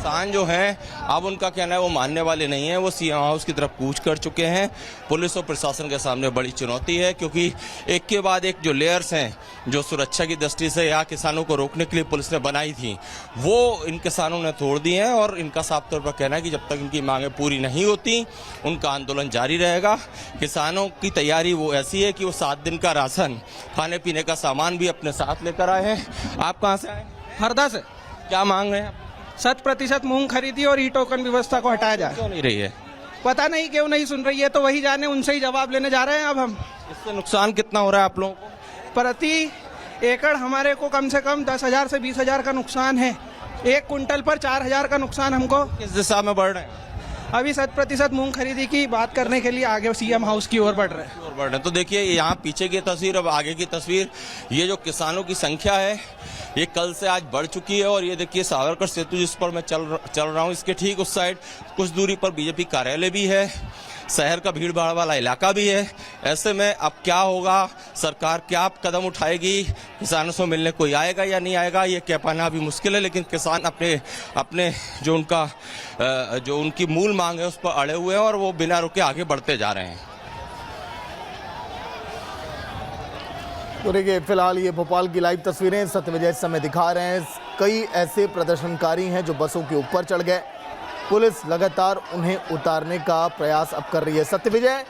किसान जो हैं अब उनका कहना है वो मानने वाले नहीं हैं, वो सीएम हाउस की तरफ कूच कर चुके हैं। पुलिस और प्रशासन के सामने बड़ी चुनौती है, क्योंकि एक के बाद एक जो लेयर्स हैं जो सुरक्षा की दृष्टि से या किसानों को रोकने के लिए पुलिस ने बनाई थी, वो इन किसानों ने तोड़ दी हैं। और इनका साफ तौर पर कहना है कि जब तक इनकी मांगें पूरी नहीं होती उनका आंदोलन जारी रहेगा। किसानों की तैयारी वो ऐसी है कि वो 7 दिन का राशन, खाने पीने का सामान भी अपने साथ लेकर आए हैं। आप कहाँ से आए? हरदा से। क्या मांग रहे हैं? 100% मूंग खरीदी और ई टोकन व्यवस्था को हटाया जाए। क्यों नहीं रही है? पता नहीं क्यों नहीं सुन रही है, तो वही जाने, उनसे ही जवाब लेने जा रहे हैं। अब हम इससे नुकसान कितना हो रहा है आप लोगों को? प्रति एकड़ हमारे को कम से कम 10,000 से 20,000 का नुकसान है। 1 कुंटल पर 4,000 का नुकसान हमको। किस दिशा में बढ़ रहे हैं? अभी 100% मूंग खरीदी की बात करने के लिए आगे सीएम हाउस की ओर बढ़ रहे हैं। तो देखिए यहाँ पीछे की तस्वीर, अब आगे की तस्वीर। ये जो किसानों की संख्या है ये कल से आज बढ़ चुकी है। और ये देखिए सावरकर सेतु जिस पर मैं चल रहा हूँ, इसके ठीक उस साइड कुछ दूरी पर बीजेपी कार्यालय भी है, शहर का भीड़ भाड़ वाला इलाका भी है। ऐसे में अब क्या होगा, सरकार क्या कदम उठाएगी, किसानों से मिलने कोई आएगा या नहीं आएगा, ये कह पाना अभी मुश्किल है। लेकिन किसान अपने जो उनकी मूल मांग है उस पर अड़े हुए हैं और वो बिना रुके आगे बढ़ते जा रहे हैं। तो देखिए फिलहाल ये भोपाल की लाइव तस्वीरें सत्यविजय इस समय दिखा रहे हैं। कई ऐसे प्रदर्शनकारी हैं जो बसों के ऊपर चढ़ गए। पुलिस लगातार उन्हें उतारने का प्रयास अब कर रही है। सत्यविजय,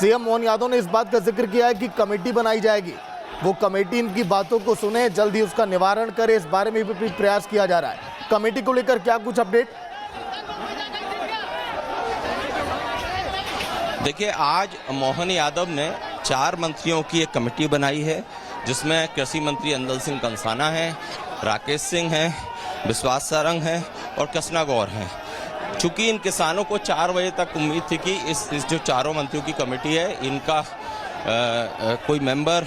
सीएम मोहन यादव ने इस बात का जिक्र किया है कि कमेटी बनाई जाएगी, वो कमेटी इनकी बातों को सुने, जल्द ही उसका निवारण करे, इस बारे में भी प्रयास किया जा रहा है। कमेटी को लेकर क्या कुछ अपडेट? देखिए आज मोहन यादव ने 4 मंत्रियों की एक कमेटी बनाई है, जिसमें कृषि मंत्री अंदल सिंह कंसाना हैं, राकेश सिंह हैं, विश्वास सारंग हैं और कृष्णा गौर हैं। चूंकि इन किसानों को 4 बजे तक उम्मीद थी कि इस जो चारों मंत्रियों की कमेटी है इनका कोई मेंबर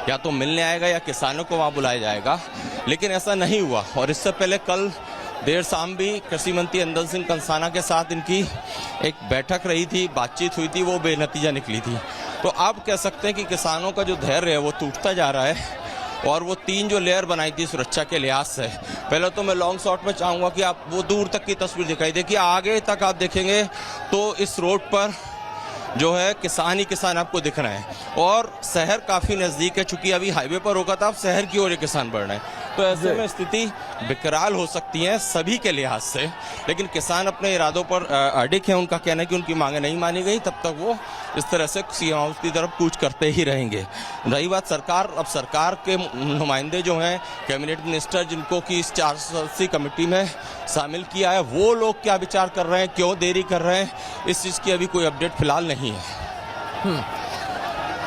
या तो मिलने आएगा या किसानों को वहाँ बुलाया जाएगा, लेकिन ऐसा नहीं हुआ। और इससे पहले कल देर शाम भी कृषि मंत्री अंदल सिंह कंसाना के साथ इनकी एक बैठक रही थी, बातचीत हुई थी, वो बेनतीजा निकली थी। तो अब कह सकते हैं कि किसानों का जो धैर्य है वो टूटता जा रहा है। और वो 3 जो लेयर बनाई थी सुरक्षा के लिहाज से, पहले तो मैं लॉन्ग शॉट में चाहूँगा कि आप वो दूर तक की तस्वीर दिखाई, देखिए आगे तक आप देखेंगे तो इस रोड पर जो है किसान ही किसान आपको दिख रहे हैं। और शहर काफ़ी नज़दीक है, चूंकि अभी हाईवे पर रोका था, अब शहर की ओर ये किसान बढ़ रहे हैं। तो ऐसे में स्थिति विकराल हो सकती है सभी के लिहाज से। लेकिन किसान अपने इरादों पर अडिग हैं। उनका कहना है कि उनकी मांगें नहीं मानी गई तब तक वो इस तरह से सीएम हाउस की तरफ कूच करते ही रहेंगे। रही बात सरकार, अब सरकार के नुमाइंदे जो हैं, कैबिनेट मिनिस्टर जिनको कि इस 4 सदस्यीय कमेटी में शामिल किया है, वो लोग क्या विचार कर रहे हैं, क्यों देरी कर रहे हैं, इस चीज़ की अभी कोई अपडेट फिलहाल नहीं है।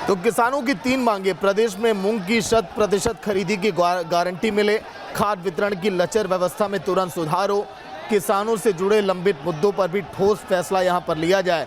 तो किसानों की 3 मांगे, प्रदेश में मूंग की 100% खरीदी की गारंटी मिले, खाद वितरण की लचर व्यवस्था में तुरंत सुधार हो, किसानों से जुड़े लंबित मुद्दों पर भी ठोस फैसला यहां पर लिया जाए।